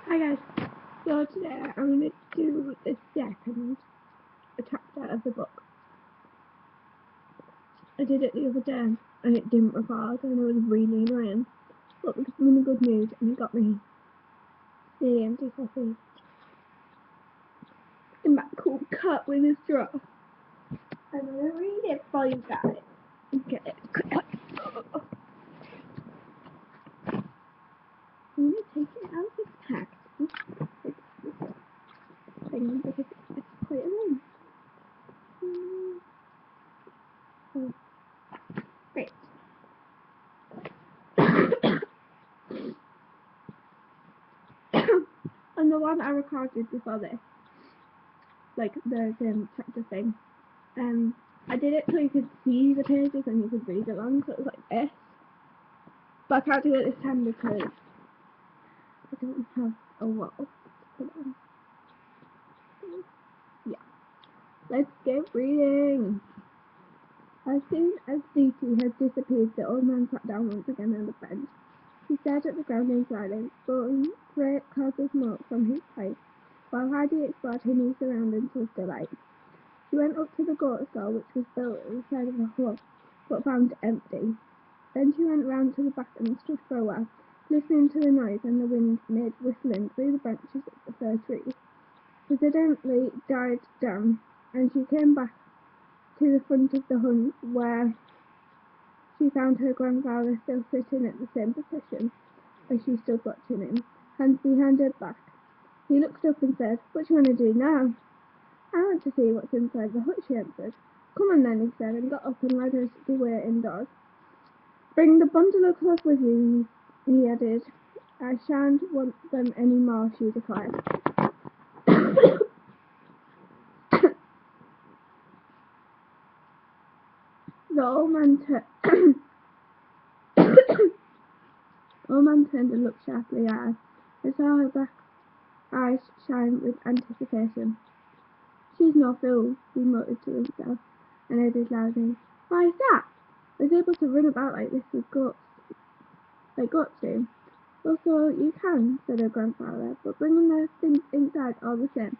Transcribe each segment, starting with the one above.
Hi guys, so today I'm going to do the second chapter of the book. I did it the other day and it didn't record and it was really annoying, but because I'm in a good mood and it got me the empty coffee in that cool cup with a straw. I'm going to read it for you guys. Get it quickly. I'm going to take it out of its pack. Thing because it's quite annoying. Oh, great. And the one I recorded before this, like the chapter thing, I did it so you could see the pages and you could read along, so it was like this. But I can't do it this time because I don't have a wall to put on. Yeah, let's get reading. As soon as Lucy had disappeared, the old man sat down once again on the bench. He stared at the ground in silence, blowing great clouds of smoke from his pipe, while Heidi explored her new surroundings with delight. She went up to the goat stall, which was built at the side of a hut, but found it empty. Then she went round to the back and stood for a while, listening to the noise and the wind made whistling through the branches of the fir trees. Presently died down, and she came back to the front of the hut, where she found her grandfather still sitting at the same position as she stood watching him, hands behind her back. He looked up and said, "What do you want to do now?" "I want to see what's inside the hut," she answered. "Come on then," he said, and got up and led her the way indoors. "Bring the bundle of clothes with you," he added. "I shan't want them any more," she declared. The old man turned and looked sharply at her. I saw her black eyes shine with anticipation. "She's no fool," he muttered to himself, and added loudly, "Why is that? I was able to run about like this with goats, like goats do." "Well, so you can," said her grandfather, "but bringing the things inside all the same."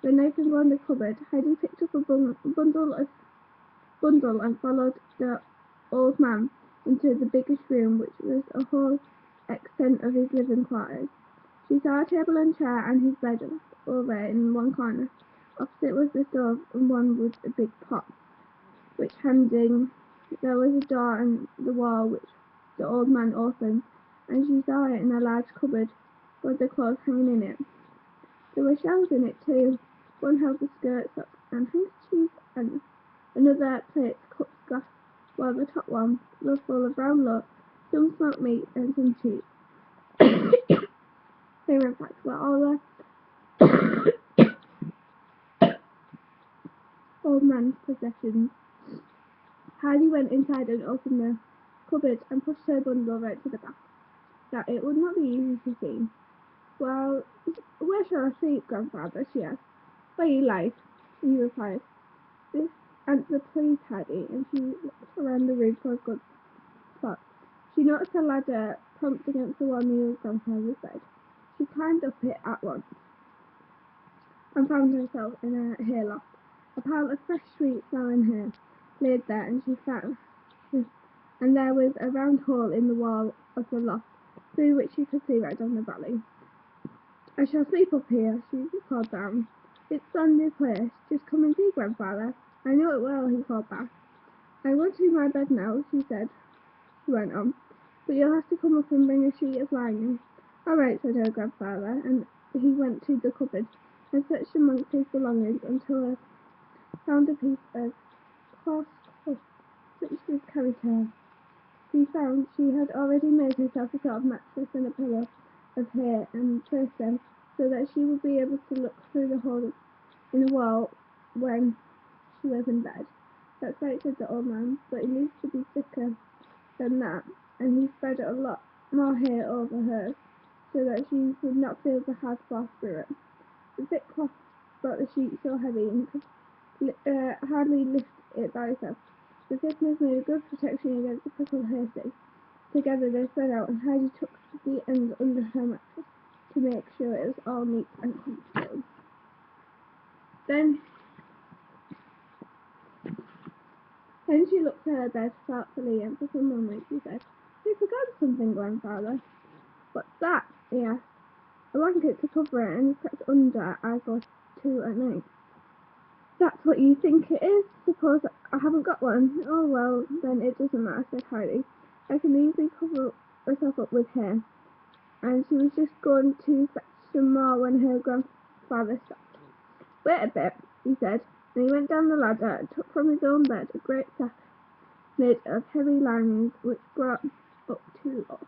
Then opening one the cupboard, Heidi picked up a bundle and followed the old man into the biggest room, which was a whole extent of his living quarters. She saw a table and chair and his bed over in one corner. Opposite was the stove and one with a big pot, which hanging. There was a door in the wall which the old man opened, and she saw it in a large cupboard with the clothes hanging in it. There were shelves in it too. One held the skirts, socks and handkerchiefs, and another plates, cups, glass, while the top one was full of brown loaves, some smoked meat and some cheese. They were in fact were all the old man's possessions. Heidi went inside and opened the cupboard and pushed her bundle right to the back, that it would not be easy to see. "Well, where shall I sleep, grandfather?" she asked. "Where you like," he replied. This answer pleased Heidi, and she looked around the room for a good spot. She noticed a ladder propped against the wall near grandfather's bed. She climbed up it at once, and found herself in a hayloft. A pile of fresh, sweet-smelling hay laid there, and and there was a round hole in the wall of the loft, through which she could see right down the valley. "I shall sleep up here," she called down. "It's a splendid place. Just come and see, grandfather." "I know it well," he called back. "I want to my bed now," she went on, "but you'll have to come up and bring a sheet of lining." "All right," said her grandfather, and he went to the cupboard and searched amongst his belongings until he found a piece of cloth which was carried to her. He found she had already made herself a sort of mattress and a pillow of hay and placed them so that she would be able to look through the hole in the wall when she was in bed. "That's right," said the old man, "but it needs to be thicker than that," and he spread a lot more hay over her so that she would not feel the hard cloth through it. The thick cloth brought the sheet so heavy and could hardly lift it by itself. The thickness made a good protection against the pickled hay stick. Together they spread out, and Heidi took the end under her mattress to to make sure it was all neat and comfortable. Then she looked at her bed thoughtfully, and for some moments she said, "You've forgotten something, Grandfather." "What's that?" he asked. "A blanket to cover it and crept under I go to at night." "That's what you think it is? Suppose I haven't got one." "Oh, well, then it doesn't matter," said Heidi. "I can easily cover myself up with hair." And she was just going to fetch some more when her grandfather stopped. "Wait a bit," he said, and he went down the ladder and took from his own bed a great sack made of heavy linings which brought up to us.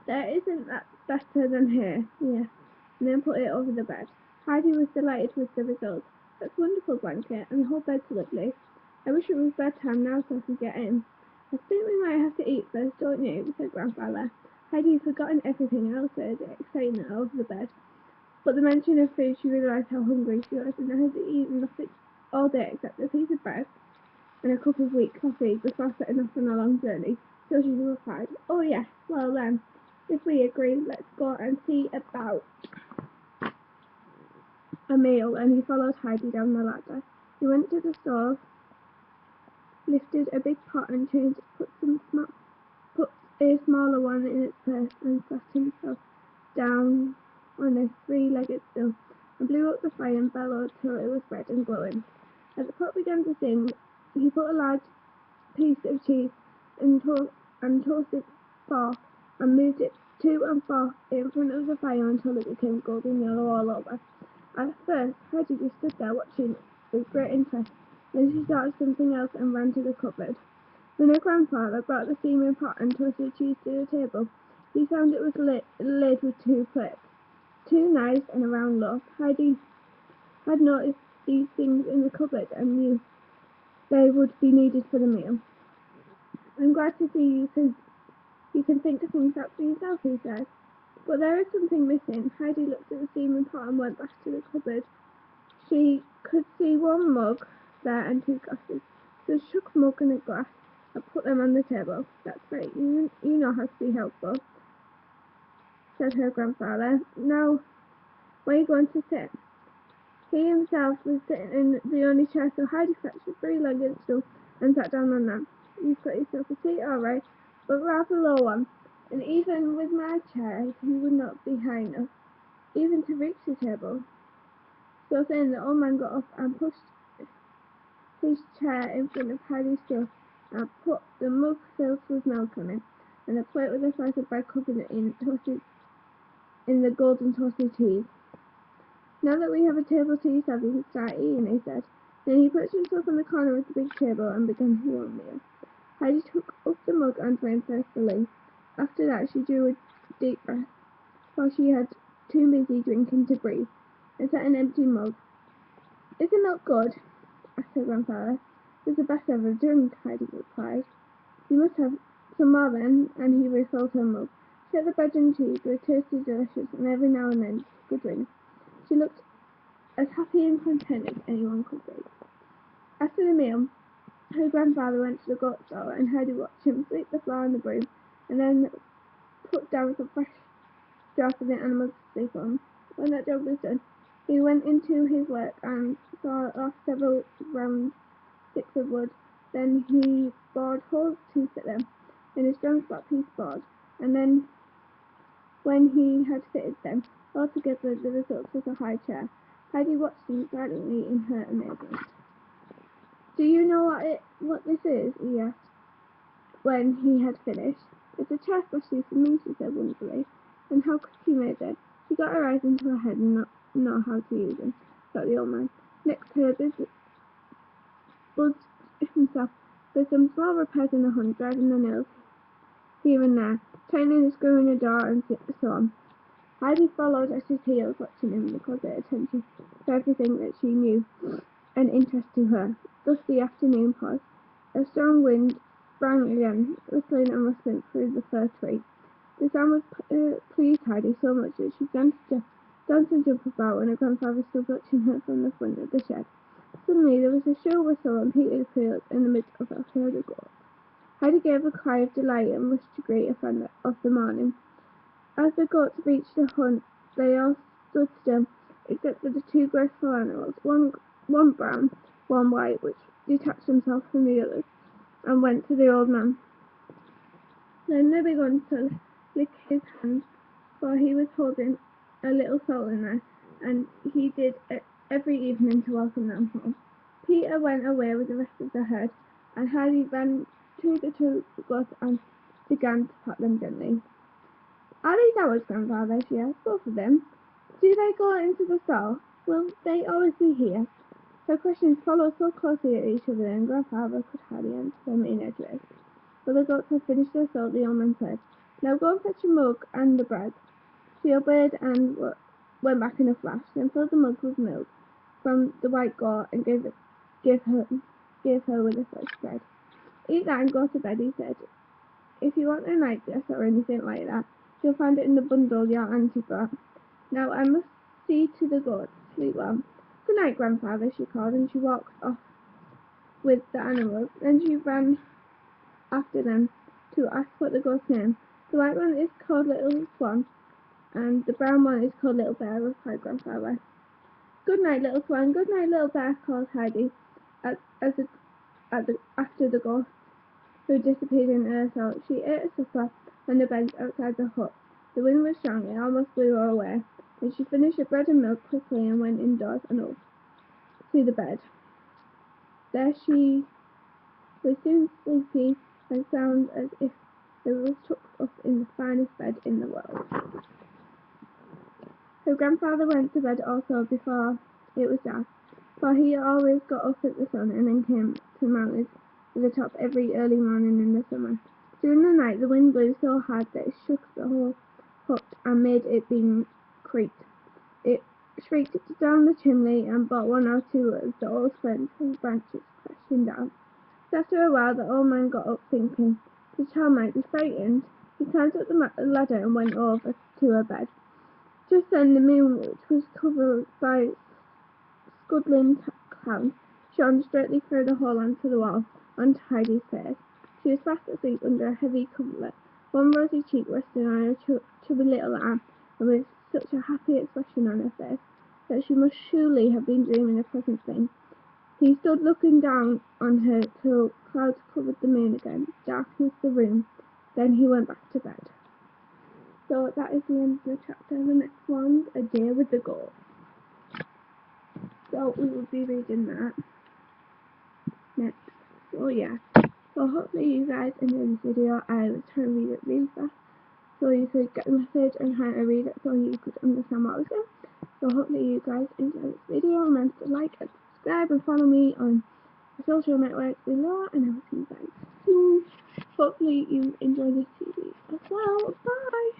"Isn't that better than hair?" he asked, and then put it over the bed. Heidi was delighted with the result. "That's a wonderful blanket, and the whole bed's lovely. I wish it was bedtime now so I could get in." "I think we might have to eat first, don't you?" said Grandfather. Heidi had forgotten everything else in the excitement over the bed. But the mention of food, she realised how hungry she was, and had eaten nothing all day except a piece of bread and a cup of weak coffee before setting off on a long journey. So she replied, "Oh yes, well then, if we agree, let's go and see about a meal." And he followed Heidi down the ladder. He went to the stove, lifted a big pot and changed, put a smaller one in its place, and sat himself down on a three-legged stool, and blew up the fire and bellowed till it was red and glowing. As the pot began to sing, he put a large piece of cheese and toasted fork and moved it to and fro in front of the fire until it became golden yellow all over. At first, Heidi just stood there watching with great interest. Then she thought of something else and ran to the cupboard. When her grandfather brought the steaming pot and toasted cheese to the table, he found it was laid with two plates, two knives and a round loaf. Heidi had noticed these things in the cupboard and knew they would be needed for the meal. "I'm glad to see you can think of things out for yourself," he said. "But there is something missing." Heidi looked at the steaming pot and went back to the cupboard. She could see one mug there and two glasses. So she took a mug and a glass and put them on the table. "That's great. You know how to be helpful," said her grandfather. "Now, where are you going to sit?" He himself was sitting in the only chair, so Heidi fetched a three-legged stool and sat down on them. "You've got yourself a seat, all right, but rather low one, and even with my chair he would not be high enough, even to reach the table." So saying, the old man got up and pushed his chair in front of Heidi's stool and put the mug filled with milk on it, and a plate with a slice of bread covered in the golden toasted cheese. "Now that we have a table to yourself, you can start eating," he said. Then he perched himself on the corner of the big table and began his own meal. Heidi took up the mug and drank thirstily. After that she drew a deep breath, for she had too busy drinking to breathe, and set an empty mug. "Is the milk good?" asked her grandfather. "It's the best I've ever drunk," Heidi replied. "You must have some more then," and he refilled her mug. She ate the bread and cheese were tasty, delicious, and every now and then took a drink. She looked as happy and content as anyone could be. After the meal, her grandfather went to the goat stall, and Heidi watched him sweep the floor and the broom, and then put down some fresh straw for the animals to sleep on. When that job was done, he went into his work and saw off several round sticks of wood. Then he bored holes to fit them in a strong flat piece board, and then when he had fitted them all together, the result was a high chair. Heidi watched him silently in her amazement. "Do you know what this is?" he asked when he had finished. "It's a chair especially for me," she said wonderingly. "And how could you make it?" She got her eyes into her head and not know how to use them, thought the old man. Next, her buzzed himself with some small repairs in the hunt, driving the nails here and there, tightening the screw in the door, and so on. Heidi followed at his heels, watching him with close attention to everything that she knew and interest to her. Thus the afternoon passed. A strong wind sprang again, whistling and rustling through the fir tree. The sound pleased Heidi so much that she began to dance and jump about, and her grandfather stood watching her from the front of the shed. Suddenly there was a shrill whistle, and Peter appeared in the midst of a herd of goats. Heidi gave a cry of delight and rushed to greet a friend of the morning. As the goats reached the they all stood still, except for the two graceful animals, one brown, one white, which detached themselves from the others, and went to the old man. Then they began to lick his hand, for he was holding a little soul in there, and he did it every evening to welcome them home. Peter went away with the rest of the herd, and Heidi ran to the two goats and began to pat them gently. "Are these ours, grandfather?" she asked. "Both of them? Do they go into the stall? Will they always be here?" Her questions followed so closely at each other, and grandfather could hardly answer them in edgeways. When the goats had finished their salt, the old man said, "Now go and fetch a mug and the bread." She obeyed and went back in a flash, then filled the mug with milk from the white goat and gave her with a fresh bread. "Eat that and go to bed," he said. "If you want a night dress or anything like that, you'll find it in the bundle your auntie brought. Now I must see to the goats. Sleep well." "Good night, grandfather," she called, and she walked off with the animals. Then she ran after them to ask what the goat's name. "The white one is called Little Swan, and the brown one is called Little Bear," replied grandfather. "Good night, Little Swan. Good night, Little Bear," called Heidi after the goat, who disappeared in her throat. She ate her supper on the bench outside the hut. The wind was strong, it almost blew her away. Then she finished her bread and milk quickly and went indoors and up to the bed. There she was soon sleepy and sound as if it was tucked up in the finest bed in the world. Her grandfather went to bed also before it was dark, for he always got up at the sun and then came to mounted to the top every early morning in the summer. During the night the wind blew so hard that it shook the whole hut and made it beam creak. It shrieked down the chimney and brought one or two of the old fern branches crashing down. But after a while the old man got up, thinking the child might be frightened. He climbed up the ladder and went over to her bed. Just then the moon, which was covered by scuddling clouds, shone straightly through the hole onto the wall, onto Heidi's face. She was fast asleep under a heavy coverlet, one rosy cheek resting on her chubby little arm, and with such a happy expression on her face that she must surely have been dreaming a pleasant thing. He stood looking down on her till clouds covered the moon again, darkness the room. Then he went back to bed. So that is the end of the chapter. The next one's A Day with the Goat. So we will be reading that next. So yeah. So hopefully you guys enjoyed this video. I was trying to read it really fast so you could get the message and trying to read it so you could understand what I was saying. So hopefully you guys enjoyed this video. Remember to like and subscribe and follow me on the social networks below, and I will see you guys soon. Hopefully you enjoyed this series as well. Bye!